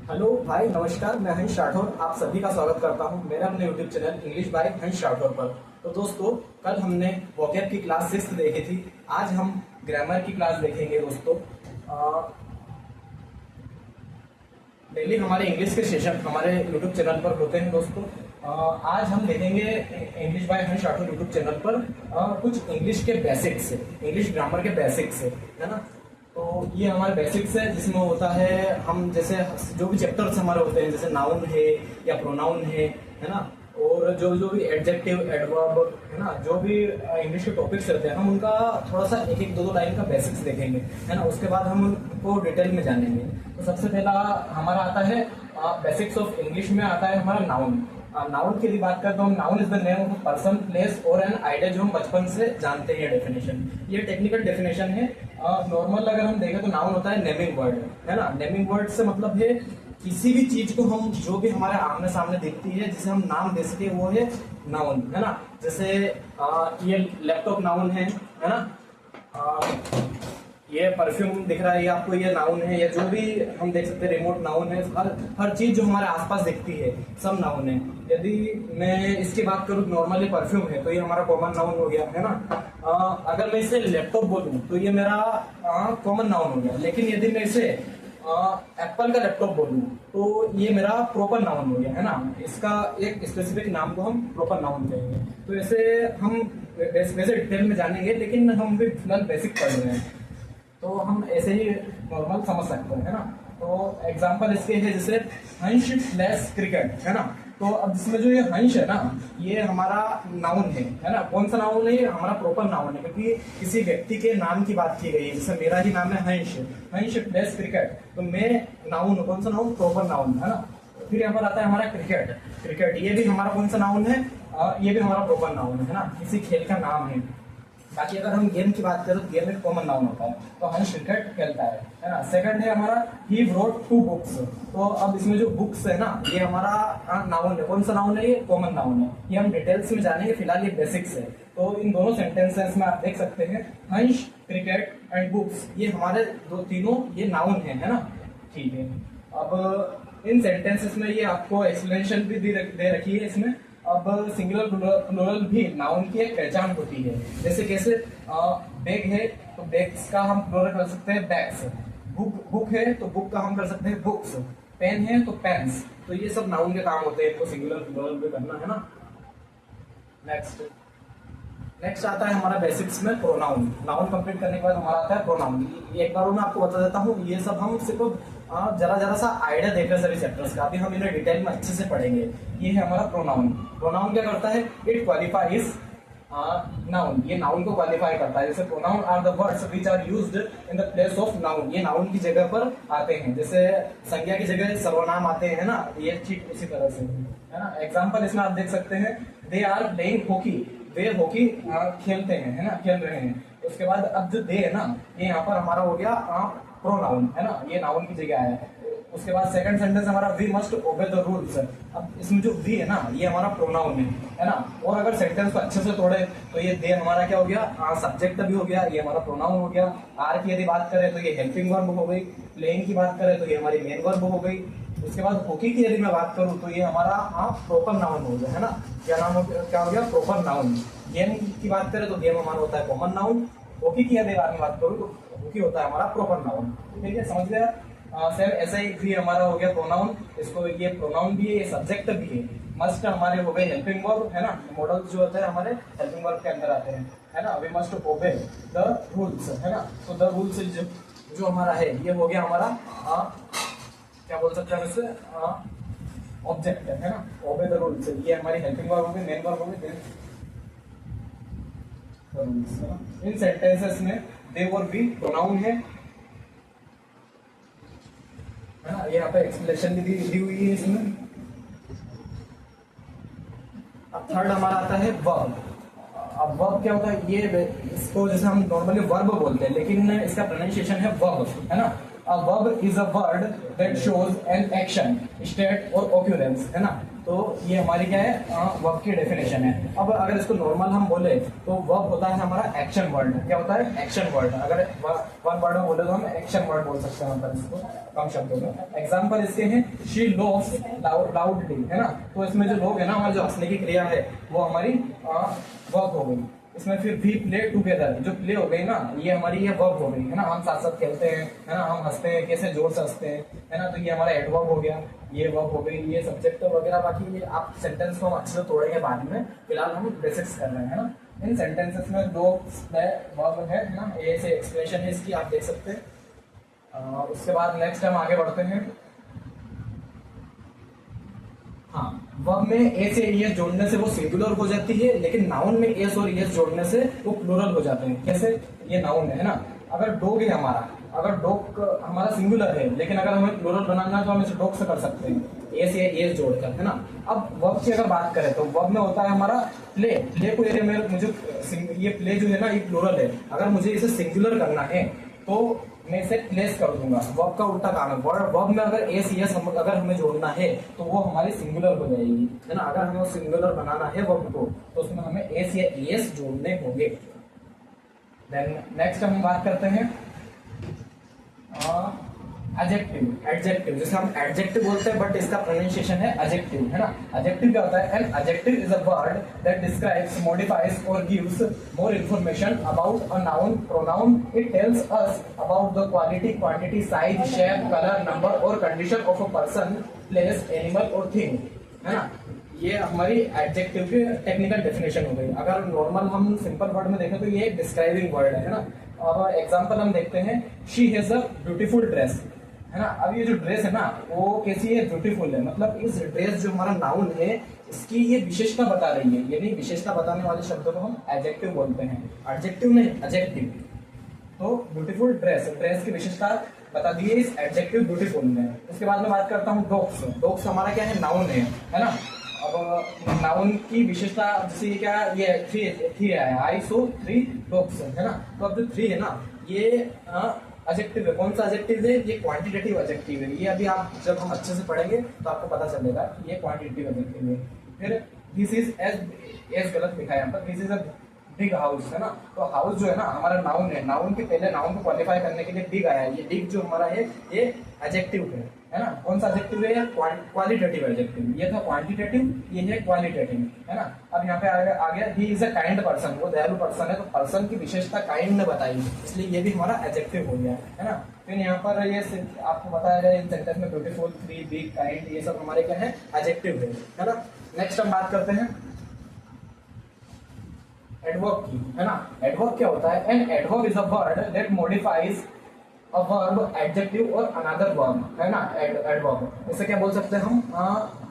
Hello भाई, नमस्कार। मैं हंस राठौर आप सभी का स्वागत करता हूं मेरे अपने यूट्यूब चैनल इंग्लिश बाय हंस राठौर पर। तो दोस्तों, कल हमने वोकैब की क्लास 6 देखी थी। आज हम ग्रामर की क्लास देखेंगे दोस्तों। डेली हमारे इंग्लिश के सेशन हमारे यूट्यूब चैनल पर होते हैं दोस्तों। आज हम देखेंगे इंग्लिश बाय हंस राठौर यूट्यूब चैनल पर कुछ इंग्लिश के बेसिक्स, इंग्लिश ग्रामर के बेसिक्स है ना। तो ये हमारे बेसिक्स है, जिसमें होता है हम जैसे जो भी चैप्टर्स हमारे होते हैं, जैसे नाउन है या प्रोनाउन है ना, और जो जो भी एडजेक्टिव, एडवर्ब है ना, जो भी इंग्लिश के टॉपिक्स रहते हैं, हम उनका थोड़ा सा एक एक दो लाइन का बेसिक्स देखेंगे है ना। उसके बाद हम उनको डिटेल में जानेंगे। तो सबसे पहला हमारा आता है बेसिक्स ऑफ इंग्लिश में आता है हमारा नाउन। नाउन की यदि बात करते हैं, noun is the name of person, place और एन आइडिया, जो हम बचपन से जानते हैं। डेफिनेशन, ये टेक्निकल डेफिनेशन है। नॉर्मल अगर हम देखें तो नाउन होता है नेमिंग वर्ड, है ना। नेमिंग वर्ड से मतलब है किसी भी चीज को हम, जो भी हमारे आमने सामने दिखती है, जिसे हम नाम दे सके, वो है नाउन, है ना। जैसे ये लैपटॉप नाउन है ना। ये परफ्यूम दिख रहा है, ये आपको ये नाउन है। या जो भी हम देख सकते हैं, रिमोट नाउन है। हर चीज जो हमारे आसपास दिखती है, सब नाउन है। यदि मैं इसकी बात करूँ, नॉर्मली परफ्यूम है तो ये हमारा कॉमन नाउन हो गया, है ना। अगर मैं इसे लैपटॉप बोलूं तो ये मेरा कॉमन नाउन हो गया। लेकिन यदि मैं इसे एप्पल का लैपटॉप बोलूं तो ये मेरा प्रॉपर नाउन हो गया, है ना। इसका एक स्पेसिफिक नाम को हम प्रॉपर नाउन कहेंगे। तो ऐसे हम वैसे डिटेल में जानेंगे, लेकिन हम भी फिलहाल बेसिक पढ़ रहे हैं, तो हम ऐसे ही नॉर्मल समझ सकते हैं, है ना। तो एग्जांपल इसके है, जैसे हंस प्लेस क्रिकेट, है ना। तो अब इसमें जो ये हंस है ना, ये हमारा नाउन है ना। कौन सा नाउन है? ये हमारा प्रॉपर नाउन है, क्योंकि किसी व्यक्ति के नाम की बात की गई है। जैसे मेरा ही नाम है हंस, हंस प्लेस क्रिकेट, तो मैं नाउन, कौन सा नाउन? प्रॉपर नाउन, है ना। फिर यहाँ पर आता है हमारा क्रिकेट। क्रिकेट ये भी हमारा कौन सा नाउन है? ये भी हमारा प्रॉपर नाउन है ना, किसी खेल का नाम है। बाकी अगर हम गेम की बात करें तो गेम एक कॉमन नाउन होता है, तो हंस क्रिकेट खेलता है ना। सेकंड है हमारा ही रोट 2 बुक्स। तो अब इसमें जो बुक्स है ना, ये हमारा नाउन है। कौन सा नाउन है? ये कॉमन नाउन है। ये हम डिटेल्स में जानेंगे, फिलहाल ये बेसिक्स है। तो इन दोनों सेंटेंसेस में आप देख सकते हैं, हंस क्रिकेट एंड बुक्स, ये हमारे तीनों ये नाउन है ना। ठीक है, अब इन सेंटेंसेस में ये आपको एक्सप्लेनेशन भी दे रखी है इसमें। अब सिंगुलर प्लूरल भी नाउन की एक पहचान होती है। जैसे कैसे? बैग है तो बैग्स का हम प्लूरल कर सकते हैं बैग्स। बुक है तो बुक का हम कर सकते हैं बुक्स। पेन है तो पेन्स। तो ये सब नाउन के काम होते हैं, तो सिंगुलर प्लूरल भी करना, है ना। नेक्स्ट आता है हमारा बेसिक्स में प्रोनाउन। नाउन कंप्लीट करने के बाद हमारा आता है प्रोनाउन। एक बार मैं आपको बता देता हूँ, ये सब हम सिर्फ जरा सा आइडिया देख रहे हैं सभी चैप्टर्स का। अभी हम इन्हें डिटेल में अच्छे से पढ़ेंगे। ये है हमारा प्रोनाउन। प्रोनाउन क्या करता है? It qualifies noun. ये नाउन को क्वालिफाई करता है। जैसे pronoun are the words which are used in the place of noun. ये नाउन की जगह पर आते हैं, जैसे संज्ञा की जगह सर्वनाम आते हैं ना, ये ठीक उसी तरह से, है ना। एग्जाम्पल इसमें आप देख सकते हैं, दे आर प्लेइंग हॉकी। वे हॉकी खेलते हैं, है ना, खेल रहे हैं। उसके बाद अब जो दे है ना, ये यहाँ पर हमारा हो गया प्रोनाउन, है ना, ये नाउन की जगह आया है। उसके बाद सेकंड सेंटेंस हमारा we must obey the rules. अब इसमें जो वी है ना, ये हमारा प्रोनाउन है ना। और अगर सेंटेंस को अच्छे से तोड़े तो ये दे हमारा क्या हो गया? सब्जेक्ट भी हो गया, ये हमारा प्रोनाउन हो गया। आर की यदि बात करें तो ये हेल्पिंग वर्ब हो गई। प्लेइंग की बात करें तो ये हमारी मेन वर्ब हो गई। उसके बाद हॉकी की यदि मैं बात करूं तो ये हमारा प्रॉपर नाउन हो गया, है ना। क्या नाम हो गया? क्या हो गया? Proper noun. गेम की बात करें तो गेम हमारा होता है कॉमन नाउन। हॉकी की यदि बात करूं तो हॉकी होता है हमारा प्रॉपर नाउन। ठीक है, समझ गया। सेम ऐसा ही भी हमारा हो गया प्रोनाउन। इसको ये प्रोनाउन भी है, ये सब्जेक्ट भी है। मस्ट हमारे हो गए हेल्पिंग वर्ब, है ना। मॉडल्स जो होते हैं हमारे हेल्पिंग वर्ब के अंदर आते हैं, है ना। We must obey the rules, है ना। तो द रूल्स जो हमारा है, ये हो गया हमारा क्या बोल सकते हैं इससे? ऑब्जेक्ट, है ना। ओबे द रूल्स, ये हमारी हेल्पिंग वर्ब हो गई, मेन वर्ब हो गई, रूल्स, है ना। इन सेंटेंसेस में दे और बी प्रोनाउन है ना। यहाँ पे एक्सप्लेनेशन भी दी हुई है इसमें। अब थर्ड हमारा आता है वर्ब। अब वर्ब क्या होता है? ये इसको जैसे हम नॉर्मली वर्ब बोलते हैं, लेकिन इसका प्रोनाउंसिएशन है वर्ब, है ना। A verb is a word that shows an action, state और occurrence, है ना। तो ये हमारी क्या है, वर्ब की डेफिनेशन है। अब अगर इसको नॉर्मल हम बोले तो वर्ब होता है हमारा एक्शन वर्ड। क्या होता है, एक्शन वर्ड। अगर वन वर्ड में बोले तो हम एक्शन वर्ड बोल सकते हैं, मतलब इसको कम शब्दों में। एग्जाम्पल इसके हैं, शी लाफ्स लाउडली, है ना। तो इसमें जो लोग है ना, हमारी जो हंसने की क्रिया है वो हमारी वर्ब हो गई। इसमें फिर वी प्ले टुगेदर, जो प्ले हो गई ना, ये हमारी ये वर्ब हो गई, है ना। हम साथ साथ खेलते हैं, है ना, हम हंसते हैं, कैसे जोर से हंसते हैं, है ना। तो ये हमारा एडवर्ब हो गया, ये वर्ब हो गई, ये सब्जेक्ट वगैरह। बाकी ये आप सेंटेंस को हम अच्छे से तोड़ेंगे बाद में, फिलहाल हम बेसिक्स कर रहे हैं, है ना। इन सेंटेंसेस में दो वर्ब है ना, ये से एक्सप्रेशन है इसकी, आप देख सकते हैं। उसके बाद नेक्स्ट हम आगे बढ़ते हैं। हाँ, वर्ब में ए से एस जोड़ने से वो सिंगुलर हो जाती है, लेकिन नाउन में एस और एस जोड़ने से वो प्लूरल हो जाते हैं। कैसे, ये नाउन है ना, अगर डॉग है हमारा, अगर डॉग हमारा सिंगुलर है, लेकिन अगर हमें प्लूरल बनाना है तो हम इसे डॉग से कर सकते हैं, एस या एस जोड़कर, है ना। अब वर्ब की अगर बात करें तो वर्ब में होता है हमारा प्ले। प्ले को मुझे ये प्ले जो है ना, ये प्लूरल है। अगर मुझे इसे सिंगुलर करना है तो मैं इसे प्लेस कर दूंगा। वर्ब का उल्टा काम है। वर्ब में अगर एस यस अगर हमें जोड़ना है तो वो हमारी सिंगुलर हो जाएगी, है ना। अगर हमें सिंगुलर बनाना है वर्ब को तो उसमें हमें एस या एस जोड़ने होंगे। देन नेक्स्ट हम बात करते हैं एडजेक्टिव। एडजेक्टिव जैसे हम एडजेक्टिव बोलते हैं, बट इसका प्रोनाउंसिएशन है एडजेक्टिव, है ना। एडजेक्टिव क्या होता है, an adjective is a word that describes, modifies और gives more information about a noun, pronoun. It tells us about the quality, quantity, size, shape, colour, number और condition of a person, place, animal और thing, है ना। ये हमारी adjective की technical definition हो गई। अगर नॉर्मल हम सिंपल वर्ड में देखें तो ये एक डिस्क्राइबिंग वर्ड है ना। और एग्जांपल हम देखते हैं, she has a beautiful dress, है ना। अब ये जो ड्रेस है ना वो कैसी है, ब्यूटीफुल है। मतलब इस ड्रेस जो हमारा नाउन है इसकी ये विशेषता बता रही है। यानी विशेषता बताने वाले शब्दों को हम एडजेक्टिव बोलते हैं, एडजेक्टिव नहीं, एडजेक्टिव। तो ब्यूटीफुल ड्रेस, ड्रेस की विशेषता बता दी है इस एडजेक्टिव ब्यूटीफुल में। उसके बाद में बात करता हूँ डॉग्स। डॉग्स हमारा क्या है, नाउन है ना। अब नाउन की विशेषता जैसे क्या, ये थ्री है, आई सो 3 डॉग्स, है ना। तो अब जो 3 है ना, ये एडजेक्टिव है। कौन सा एडजेक्टिव है, ये क्वांटिटेटिव एडजेक्टिव है। ये अभी आप जब हम अच्छे से पढ़ेंगे तो आपको पता चलेगा ये क्वांटिटेटिव एडजेक्टिव है। फिर दिस इज एज गलत लिखा है यहाँ पर, this is a big house, है ना। तो हाउस जो है ना हमारा नाउन है, नाउन के पहले नाउन को क्वालिफाई करने के लिए बिग आया है। ये बिग जो हमारा है ये एडजेक्टिव है ना। कौन सा एडजेक्टिव है, क्वालिटेटिव एडजेक्टिव। ये था क्वांटिटेटिव, ये है क्वालिटेटिव, है ना। अब यहाँ पे आ गया he is a kind person, वो दयालु पर्सन है। तो पर्सन की विशेषता काइंड ने बताई, इसलिए ये भी हमारा एडजेक्टिव हो गया, है ना। फिर यहाँ पर ये आपको बताया गया इन सेंटेंस में ब्यूटीफुल, फ्री, बिग, काइंड, ये सब हमारे क्या है, एडजेक्टिव है ना। नेक्स्ट हम बात करते हैं एडवर्ब की, है ना। एडवर्ब क्या होता है, an adverb is a word that modifies a verb, adjective और अनदर वर्ब, है ना। एडवर्ब इसे क्या बोल सकते हैं हम,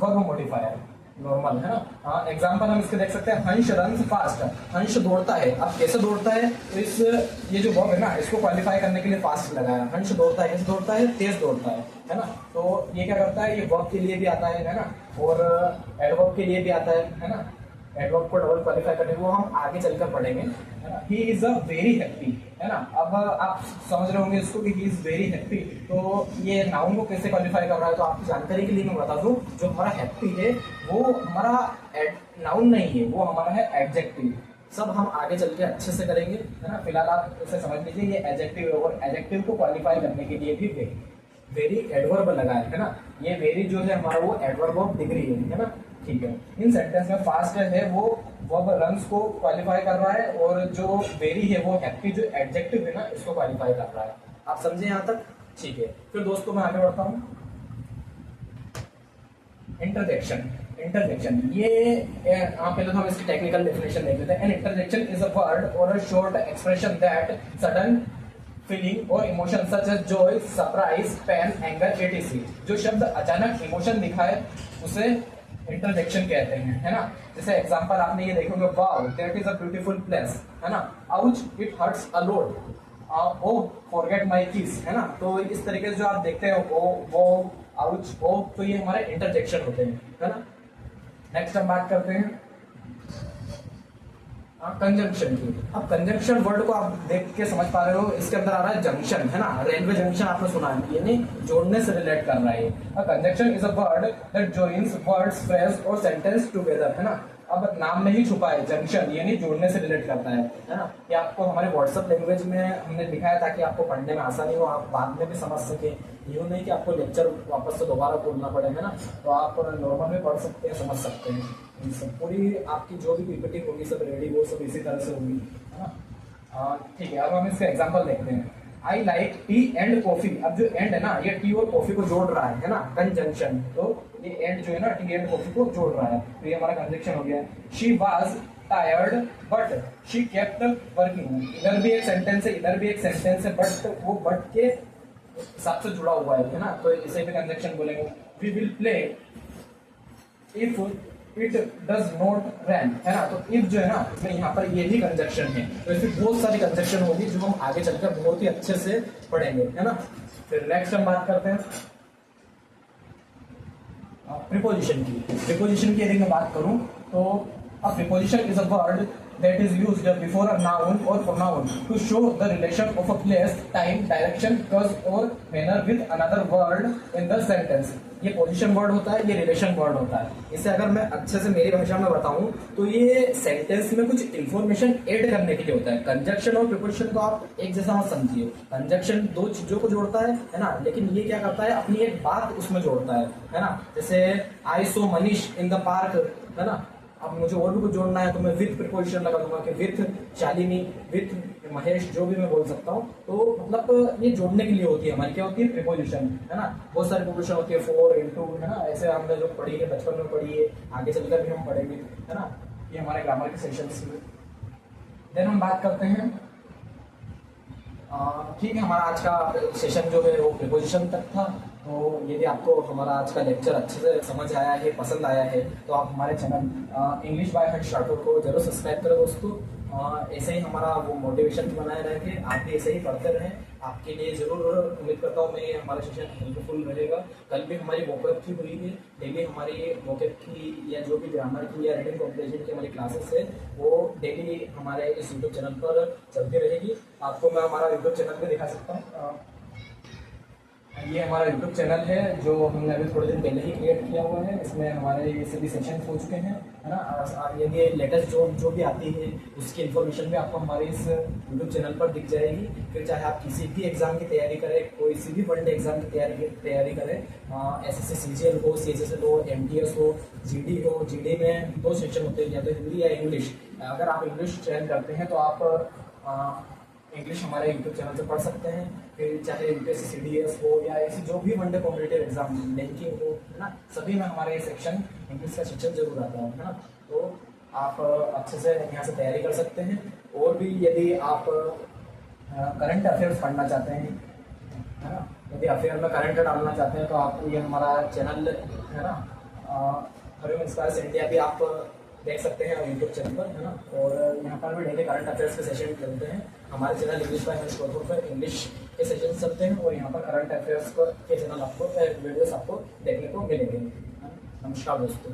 वर्ब मॉडिफायर, नॉर्मल, है ना। एग्जांपल हम इसके देख सकते हैं, हंस रन्स फास्ट, हंस दौड़ता है। अब कैसे दौड़ता है, तो इस ये जो वर्ब है ना इसको क्वालिफाई करने के लिए फास्ट लगाया। हंस दौड़ता है, तेज दौड़ता है ना। तो ये क्या करता है, ये वर्ब के लिए भी आता है ना, और एडवर्ब के लिए भी आता है ना। एडवर्ब को डबल क्वालिफाई करने को हम आगे चलकर पढ़ेंगे, है ना। He is a very happy, है ना। अब आप समझ रहे होंगे इसको कि ही इज वेरी हैप्पी, तो ये नाउन को कैसे क्वालिफाई कर रहा है। तो आपकी जानकारी के लिए मैं बता दूं, जो हमारा हैप्पी है वो हमारा नाउन नहीं है, वो हमारा है एडजेक्टिव। सब हम आगे चल के अच्छे से करेंगे, है ना। फिलहाल आप इसे समझ लीजिए, ये एडजेक्टिव है और एडजेक्टिव को क्वालिफाई करने के लिए भी वेरी एडवर्ब लगा है ना। ये वेरी जो है हमारा वो एडवर्ब ऑफ डिग्री है ना। ठीक है, इन सेंटेंस में फास्ट है वो वर्ब रन्स को क्वालिफाई कर रहा है, और जो वेरी है वो हैप्पी जो एडजेक्टिव है ना इसको क्वालिफाई कर रहा है। आप समझे यहाँ तक, ठीक है। फिर दोस्तों मैं आगे बढ़ता हूँ। इंटरजेक्शन ये पहले तो हम इसकी टेक्निकल डेफिनेशन देख लेते हैं। An interjection is a word और a short expression that sudden feeling और emotion such as joy, surprise, pain, anger, etc. जो शब्द अचानक इमोशन दिखाए उसे इंटरजेक्शन कहते हैं, है ना। जैसे एग्जांपल आपने ये देखोगे, wow that is a beautiful place, है ना। Ouch it hurts a lot, oh forget my kiss, है ना। तो इस तरीके से जो आप देखते हो ओ, वो, आउच, ओ, तो ये हमारे इंटरजेक्शन होते हैं, है ना। नेक्स्ट हम बात करते हैं कंजंक्शन की। अब कंजंक्शन वर्ड को आप देख के समझ पा रहे हो, इसके अंदर आ रहा है जंक्शन, है ना, रेलवे जंक्शन आपने सुना है, यानी जोड़ने से रिलेट कर रहा है। Conjunction is a word that joins words, phrase और सेंटेंस टुगेदर, है ना। अब नाम में ही छुपा है जंक्शन, यानी जोड़ने से रिलेट करता है ना। ये आपको हमारे व्हाट्सएप लैंग्वेज में हमने दिखाया ताकि आपको पढ़ने में आसानी हो, आप बाद में भी समझ सके। यूँ नहीं कि आपको लेक्चर वापस से दोबारा खोलना पड़े, है ना। तो आप नॉर्मल में पढ़ सकते हैं, समझ सकते हैं। सब पूरी आपकी जो भी पीपीटी होगी सब रेडी, वो सब इसी तरह से होगी, है ना। ठीक है, अब हम इसका एग्जाम्पल देखते हैं। I like T and coffee. अब जो एंड है ना, ये टी और कॉफी को जोड़ रहा है ना, कंजंक्शन। तो ये एंड जो है ना, टी एंड कॉफी को जोड़ रहा है, तो ये हमारा कंजंक्शन हो गया। She was tired but she kept working. इधर भी एक सेंटेंस है, इधर भी एक सेंटेंस है, बट वो बट के हिसाब से जुड़ा हुआ है ना, तो इसे भी कंजंक्शन बोलेंगे। We will play if it does not rain, है ना। तो इफ जो है ना, इसमें यहाँ पर ये भी कंजंक्शन है, तो इसमें बहुत सारी कंजंक्शन होगी जो हम आगे चलकर बहुत ही अच्छे से पढ़ेंगे, है ना। फिर नेक्स्ट हम बात करते हैं प्रीपोजिशन की। प्रीपोजिशन की यदि मैं बात करूं तो a preposition is a word that is used before a noun or pronoun to show the relation of a place, time, direction, cause or manner with another word in the sentence। ये position word होता है, ये relation word होता है। इसे अगर मैं अच्छे से मेरी भाषा में बताऊं तो ये सेंटेंस में कुछ इंफॉर्मेशन ऐड करने के लिए होता है। कंजंक्शन और प्रीपोजिशन को आप एक जैसा मत समझिए। कंजंक्शन दो चीजों को जोड़ता है ना, लेकिन ये क्या करता है, अपनी एक बात उसमें जोड़ता है ना। जैसे आई सो मनीष इन द पार्क, है ना। अब मुझे और भी कुछ जोड़ना है तो मैं विथ प्रीपोजिशन लगा दूंगा कि विथ शालिनी, विथ महेश, जो भी मैं बोल सकता हूँ। तो मतलब ये जोड़ने के लिए होती है हमारी, क्या होती है, प्रीपोजिशन, है ना। बहुत सारी प्रीपोजिशन होती है, फॉर, इनटू, है ना। ऐसे हमने जो पढ़ी है बचपन में पढ़ी है, आगे चलकर भी हम पढ़ेंगे, है ना। ये हमारे ग्रामर के सेशंस में। देन हम बात करते हैं, ठीक है, हमारा आज का सेशन जो है वो प्रीपोजिशन तक था। तो यदि आपको हमारा आज का लेक्चर अच्छे से समझ आया है, पसंद आया है, तो आप हमारे चैनल इंग्लिश बाय हर्ष राठौर को जरूर सब्सक्राइब करें दोस्तों। ऐसे ही हमारा वो मोटिवेशन बनाए रहेंगे, आप भी ऐसे ही पढ़ते रहें। आपके लिए जरूर उम्मीद करता हूँ मैं हमारा सेशन हेल्पफुल रहेगा। कल भी हमारी वोकैब की हुई है, डेली हमारी वोकैब की या जो भी ग्रामर की या रीडिंग कॉम्प्रिहेंशन की हमारी क्लासेस है वो डेली हमारे इस यूट्यूब चैनल पर चलती रहेगी। आपको मैं हमारा यूट्यूब चैनल भी दिखा सकता हूँ। ये हमारा यूट्यूब चैनल है जो हमने अभी थोड़े दिन पहले ही क्रिएट किया हुआ है। इसमें हमारे ये सभी सेशन हो चुके हैं, है ना। यदि लेटेस्ट जो भी आती है उसकी इन्फॉर्मेशन भी आपको हमारे इस यूट्यूब चैनल पर दिख जाएगी। फिर चाहे आप किसी भी एग्जाम की तैयारी करें, कोई सी भी वनडे एग्जाम की तैयारी करें, SSC CGL हो, CHSL हो, MTS हो, GD हो। GD में दो सेक्शन होते हैं, या तो हिंदी या इंग्लिश। अगर आप इंग्लिश चयन करते हैं तो आप इंग्लिश हमारे यूट्यूब चैनल से पढ़ सकते हैं। फिर चाहे UPSC CDS हो या ऐसी जो भी वनडे कॉम्पिटिटिव एग्जाम, बैंकिंग हो, है ना, सभी में हमारे ये सेक्शन, इंग्लिश का सेक्शन जरूर आता है ना। तो आप अच्छे से यहाँ से तैयारी कर सकते हैं। और भी यदि आप करंट अफेयर्स पढ़ना चाहते हैं, है ना, यदि अफेयर में करंट डालना चाहते हैं तो आप ये हमारा चैनल है ना, हरिओम इंस्पायर्स इंडिया भी आप देख सकते हैं यूट्यूब चैनल पर, है ना। और यहाँ पर भी डेली करंट अफेयर्स के सेशन चलते हैं। हमारे चैनल इंग्लिश बाय हर्ष राठौर पर इंग्लिश के सेशन चलते हैं और यहाँ पर करंट अफेयर्स के चैनल आपको वीडियोस आपको देखने को मिलेंगे। नमस्कार दोस्तों।